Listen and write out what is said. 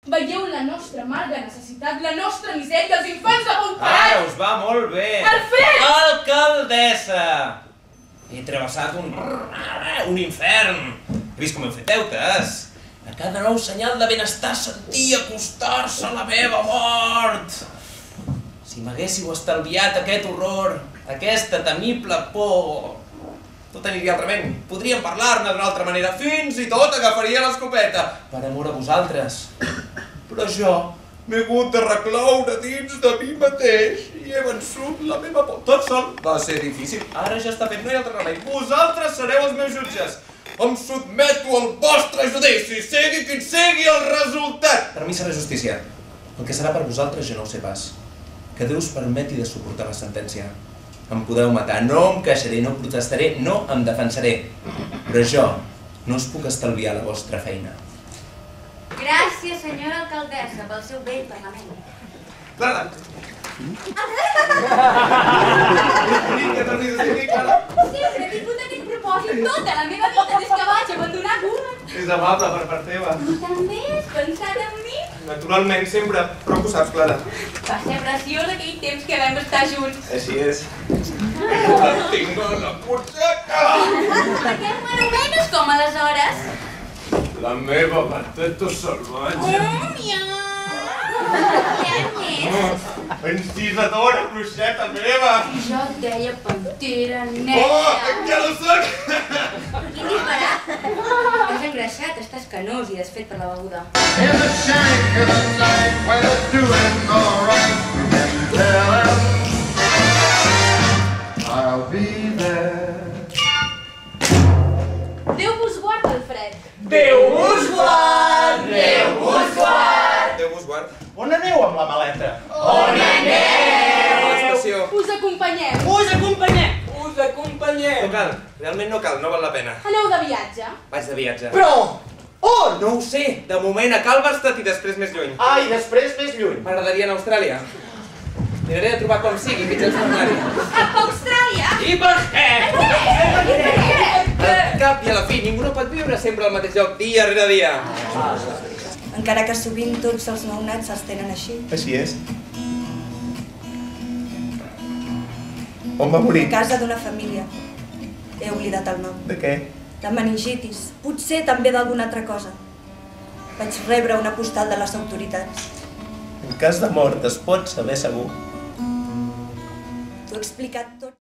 Veieu la nostra amarga necessitat, la nostra misèria, els infants de bon parat! Ara us va molt bé! Alfred! Alcaldessa! He travessat un infern. He vist com hem fet deutes. A cada nou senyal de benestar sentia acostar-se a la meva mort. Si m'haguéssiu estalviat aquest horror, aquesta temible por, tot aniria altrament. Podríem parlar-ne d'una altra manera. Fins i tot agafaria l'escopeta. Per amor a vosaltres. Però jo m'he hagut de recloure dins de mi mateix i he vençut la meva por. Tot sol va ser difícil. Ara ja està fet, no hi ha altre remei. Vosaltres sereu els meus jutges. Em sotmeto al vostre judici, sigui quin sigui el resultat. Per mi serà justícia. El que serà per vosaltres jo no ho sé pas. Que Déu us permeti de suportar la sentència. Em podeu matar, no em queixaré, no protestaré, no em defensaré. Però jo no us puc estalviar la vostra feina. Gràcies, senyora alcaldessa, pel seu vell parlament. Clara! Sempre he tingut aquest propòsit tota la meva vida des que vaig abandonar Gurman. És amable per part teva. Tu també has pensat en mi? Naturalment, sempre. Però ho saps, Clara. Va ser preciós aquell temps que vam estar junts. Així és. La tinc a la butxaca! Per què m'anomenes com aleshores? La meva patata salvatge. Miau! Què més? Encisadora, bruixeta meva! Jo et deia pantera Oh, negra. ja lo soc! Quin disparat! T'has engreixat, estàs canós i desfet per la beguda. In the shank of the night when it's doing all right, tell him I'll be there. Déu vos guard, Alfred. Déu vos guard! Déu vos guard! Déu vos guard. On aneu amb la maleta? A l'estació. Us acompanyem. Us acompanyem! Us acompanyem! No cal, realment no cal, no val la pena. Aneu de viatge. Vaig de viatge. Però, on? No ho sé, de moment a Calverstadt i després més lluny. Ah, i després més lluny. M'agradaria anar a Austràlia. Miraré de trobar com sigui, mitjans d'armari. Cap a Austràlia? I per què? Al cap i a la fi, ningú no pot viure sempre al mateix lloc, dia rere dia. Encara que sovint tots els nounats se'ls tenen així. Així és. On va morir? A casa d'una família. He oblidat el nom. De què? De meningitis. Potser també d'alguna altra cosa. Vaig rebre una postal de les autoritats. En cas de mort es pot saber segur. T'ho he explicat tot.